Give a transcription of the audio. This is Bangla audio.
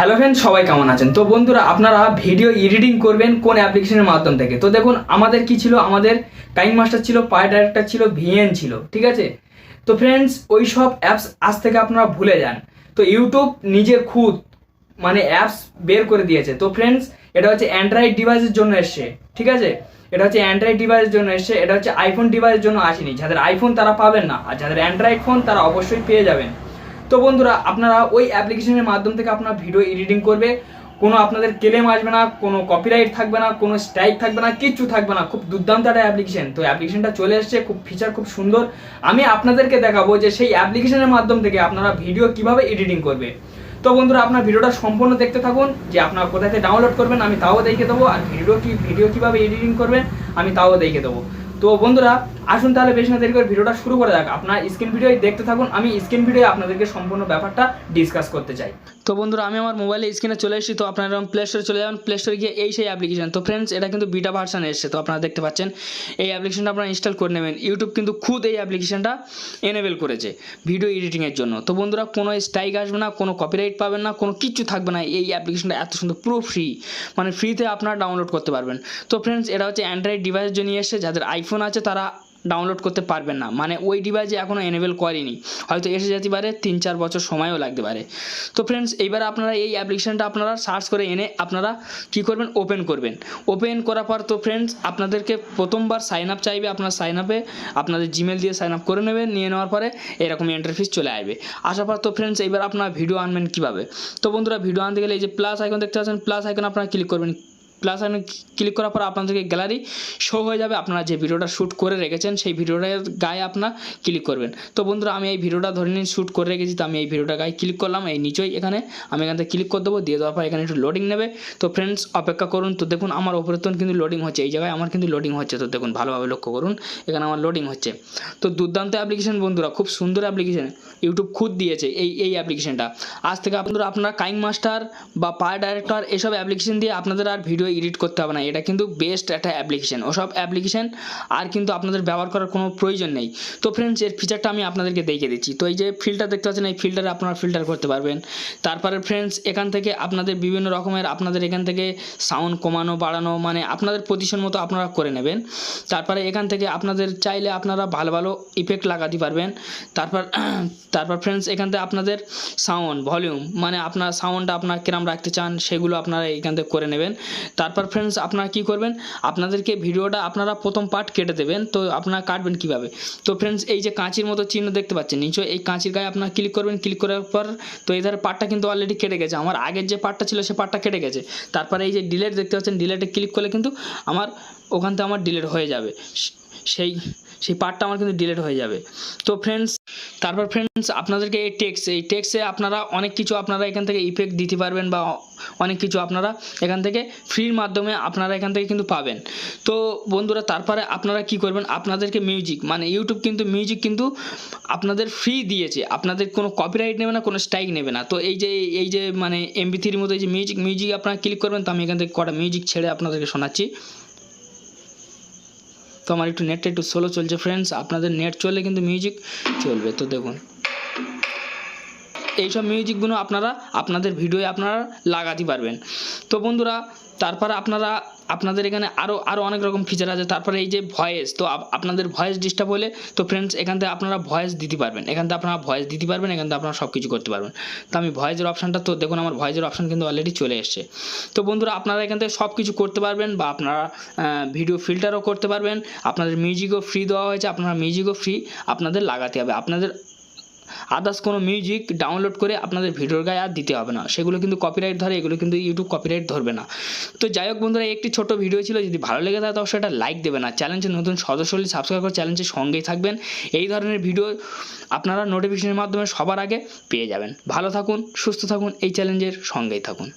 হ্যালো ফ্রেন্ড, সবাই কেমন আছেন? তো বন্ধুরা, আপনারা ভিডিও এডিটিং করবেন কোন অ্যাপ্লিকেশনের মাধ্যম থেকে? তো দেখুন, আমাদের কি ছিল, আমাদের কাইন মাস্টার ছিল, পাই ডাইরেক্টর ছিল, ভিএন ছিল, ঠিক আছে? তো ফ্রেন্ডস, ওই সব অ্যাপস আজ থেকে আপনারা ভুলে যান। তো ইউটিউব নিজে খুদ মানে অ্যাপস বের করে দিয়েছে। তো ফ্রেন্ডস, এটা হচ্ছে অ্যান্ড্রয়েড ডিভাইসের জন্য এসছে, ঠিক আছে? এটা হচ্ছে অ্যান্ড্রয়েড ডিভাইসের জন্য এসছে, এটা হচ্ছে আইফোন ডিভাইসের জন্য আসেনি। যাদের আইফোন তারা পাবেন না, আর যাদের অ্যান্ড্রয়েড ফোন তারা অবশ্যই পেয়ে যাবেন। তো বন্ধুরা, আপনারা ওই অ্যাপ্লিকেশনের মাধ্যম থেকে আপনার ভিডিও এডিটিং করবে, কোনো আপনাদের ক্লেম আসবে না, কোনো কপিরাইট থাকবে না, কোনো স্ট্রাইক থাকবে না, কিচ্ছু থাকবে না। খুব দুর্দান্ত একটা অ্যাপ্লিকেশন। তো অ্যাপ্লিকেশনটা চলে এসছে, খুব ফিচার খুব সুন্দর। আমি আপনাদেরকে দেখাবো যে সেই অ্যাপ্লিকেশনের মাধ্যম থেকে আপনারা ভিডিও কিভাবে এডিটিং করবে। তো বন্ধুরা, আপনার ভিডিওটা সম্পূর্ণ দেখতে থাকুন। যে আপনারা কোথায় থেকে ডাউনলোড করবেন আমি তাও দেখে দেবো, আর ভিডিও কিভাবে এডিটিং করবেন আমি তাও দেখে দেবো। তো বন্ধুরা, আসুন তাহলে বেশি না দেরি করে ভিডিওটা শুরু করে যাক। আপনার স্ক্রিন ভিডিও দেখতে থাকুন, আমি স্ক্রিন ভিডিও আপনাদেরকে সম্পূর্ণ ব্যাপারটা ডিসকাস করতে চাই। তো বন্ধুরা, আমি আমার মোবাইলে স্ক্রিনে চলে এসেছি। তো আপনারা প্লে স্টোরে চলে যাবেন, প্লে স্টোরে গিয়ে এই সেই অ্যাপ্লিকেশন। তো ফ্রেন্ডস, এটা কিন্তু বিটা ভার্সন এসেছে। তো আপনারা দেখতে পাচ্ছেন এই অ্যাপ্লিকেশনটা আপনারা ইনস্টল করে নেবেন। ইউটিউব কিন্তু খুদ এই অ্যাপ্লিকেশনটা এনেবেল করেছে ভিডিও এডিটিংয়ের জন্য। তো বন্ধুরা, কোনো স্ট্রাইক আসবে না, কোনো কপিরাইট পাবেন না, কোনো কিচ্ছু থাকবে না। এই অ্যাপ্লিকেশনটা এত সুন্দর, পুরো ফ্রি, মানে ফ্রিতে আপনারা ডাউনলোড করতে পারবেন। তো ফ্রেন্ডস, এটা হচ্ছে অ্যান্ড্রয়েড ডিভাইসের জন্য এসেছে। যাদের আইফোন আছে তারা ডাউনলোড করতে পারবেন না, মানে ওই ডিভাইসে এখনও এনেবেল করেনি, হয়তো এসে যেতে পারে, 3-4 বছর সময়ও লাগতে পারে। তো ফ্রেন্ডস, এইবার আপনারা এই অ্যাপ্লিকেশনটা আপনারা সার্চ করে এনে আপনারা কী করবেন, ওপেন করবেন। ওপেন করার পর তো ফ্রেন্ডস, আপনাদেরকে প্রথমবার সাইন আপ চাইবে। আপনার সাইন আপে আপনাদের জিমেল দিয়ে সাইন আপ করে নেবেন। নিয়ে নেওয়ার পরে এরকম ইন্টারফেস চলে আসবে। আসার পর তো ফ্রেন্ডস, এইবার আপনারা ভিডিও আনবেন কীভাবে? তো বন্ধুরা, ভিডিও আনতে গেলে এই যে প্লাস আইকন দেখতে পাচ্ছেন, প্লাস আইকন আপনারা ক্লিক করবেন। প্লাস আইকনে ক্লিক করার পর আপনাদেরকে গ্যালারি শো হয়ে যাবে। আপনারা যে ভিডিওটা শ্যুট করে রেখেছেন সেই ভিডিওটার গায়ে আপনার ক্লিক করবেন। তো বন্ধুরা, আমি এই ভিডিওটা ধরে নিন শ্যুট করে রেখেছি। তো আমি এই ভিডিওটা গায়ে ক্লিক করলাম, এই নিচেই এখানে আমি এখান থেকে ক্লিক করে দেবো। দিয়ে দেওয়ার পর এখানে একটু লোডিং নেবে। তো ফ্রেন্ডস, অপেক্ষা করুন। তো দেখুন, আমার ওপরে তো কিন্তু লোডিং হচ্ছে, এই জায়গায় আমার কিন্তু লোডিং হচ্ছে। তো দেখুন, ভালোভাবে লক্ষ্য করুন, এখানে আমার লোডিং হচ্ছে। তো দুর্দান্ত অ্যাপ্লিকেশন বন্ধুরা, খুব সুন্দর অ্যাপ্লিকেশন, ইউটিউব খুদ দিয়েছে এই অ্যাপ্লিকেশনটা। আজ থেকে আপনারা কাইন মাস্টার বা পাই ডাইরেক্টর এসব অ্যাপ্লিকেশন দিয়ে আপনাদের আর ভিডিও এডিট করতে হবে না। এটা কিন্তু বেস্ট একটা অ্যাপ্লিকেশন। ওসব অ্যাপ্লিকেশন আর কিন্তু আপনাদের ব্যবহার করার কোনো প্রয়োজন নেই। তো ফ্রেন্ডস, এর ফিচারটা আমি আপনাদেরকে দেখিয়ে দিচ্ছি। তো এই যে ফিল্টার দেখতে পাচ্ছেন, এই ফিল্টারে আপনারা ফিল্টার করতে পারবেন। তারপরে ফ্রেন্ডস, এখান থেকে আপনাদের বিভিন্ন রকমের আপনাদের এখান থেকে সাউন্ড কমানো বাড়ানো, মানে আপনাদের পজিশন মতো আপনারা করে নেবেন। তারপরে এখান থেকে আপনাদের চাইলে আপনারা ভালো ভালো ইফেক্ট লাগাতে পারবেন। তারপর ফ্রেন্ডস, এখান থেকে আপনাদের সাউন্ড ভলিউম, মানে আপনার সাউন্ডটা আপনার কিরম রাখতে চান সেগুলো আপনারা এখান থেকে করে নেবেন। তারপর ফ্রেন্ডস, আপনারা কী করবেন, আপনাদেরকে ভিডিওটা আপনারা প্রথম পার্ট কেটে দেবেন। তো আপনারা কাটবেন কীভাবে? তো ফ্রেন্ডস, এই যে কাঁচির মতো চিহ্ন দেখতে পাচ্ছেন নিচে, এই কাঁচির গায়ে আপনারা ক্লিক করবেন। ক্লিক করার পর তো এই ধারে পার্টটা কিন্তু অলরেডি কেটে গেছে, আমার আগের যে পার্টটা ছিল সে পার্টটা কেটে গেছে। তারপরে এই যে ডিলেট দেখতে পাচ্ছেন, ডিলেটে ক্লিক করলে কিন্তু আমার ওখান থেকে আমার ডিলেট হয়ে যাবে, সেই পার্টটা আমার কিন্তু ডিলেট হয়ে যাবে। তো ফ্রেন্ডস, তারপর ফ্রেন্ডস, আপনাদেরকে এই টেক্সে আপনারা অনেক কিছু আপনারা এখান থেকে ইফেক্ট দিতে পারবেন, বা অনেক কিছু আপনারা এখান থেকে ফ্রির মাধ্যমে আপনারা এখান থেকে কিন্তু পাবেন। তো বন্ধুরা, তারপরে আপনারা কি করবেন, আপনাদেরকে মিউজিক, মানে ইউটিউব কিন্তু মিউজিক কিন্তু আপনাদের ফ্রি দিয়েছে, আপনাদের কোনো কপিরাইট নেবে না, কোনো স্ট্রাইক নেবে না। তো এই যে মানে MP3 মতো এই যে মিউজিক আপনারা ক্লিক করবেন। তো আমি এখান থেকে কটা মিউজিক ছেড়ে আপনাদেরকে শোনাচ্ছি। তো আমার একটু নেটটা একটু স্লো চলছে ফ্রেন্ডস, আপনাদের নেট চললে কিন্তু মিউজিক চলবে। তো দেখুন, এইসব মিউজিকগুলো আপনারা আপনাদের ভিডিওয়ে আপনারা লাগাতে পারবেন। তো বন্ধুরা, তারপরে আপনাদের এখানে আরও অনেক রকম ফিচার আছে। তারপরে এই যে ভয়েস, তো আপনাদের ভয়েস ডিস্টার্ব হলে তো ফ্রেন্ডস, এখান থেকে আপনারা ভয়েস দিতে পারবেন। এখান থেকে আপনারা সব কিছু করতে পারবেন। তো আমি ভয়েসের অপশানটা, তো দেখুন আমার ভয়েসের অপশান কিন্তু অলরেডি চলে এসছে। তো বন্ধুরা, আপনারা এখান থেকে সব কিছু করতে পারবেন, বা আপনারা ভিডিও ফিল্টারও করতে পারবেন। আপনাদের মিউজিকও ফ্রি দেওয়া হয়েছে, আপনারা মিউজিকও ফ্রি আপনাদের লাগাতে হবে। আপনাদের আদার্স কোনো মিউজিক ডাউনলোড করে আপনাদের ভিডিওর গায়ে আর দিতে হবে না, সেগুলো কিন্তু কপিরাইট ধরে, এগুলো কিন্তু ইউটিউব কপিরাইট ধরবে না। তো যাই হোক বন্ধুরা, একটি ছোট ভিডিও ছিল, যদি ভালো লেগে থাকে অবশ্যই এটা লাইক দেবেন, আর চ্যানেলের নতুন সদস্য হলে সাবস্ক্রাইব করে চ্যানেলের সঙ্গেই থাকবেন। এই ধরনের ভিডিও আপনারা নোটিফিকেশনের মাধ্যমে সবার আগে পেয়ে যাবেন। ভালো থাকুন, সুস্থ থাকুন, এই চ্যালেঞ্জের সঙ্গেই থাকুন।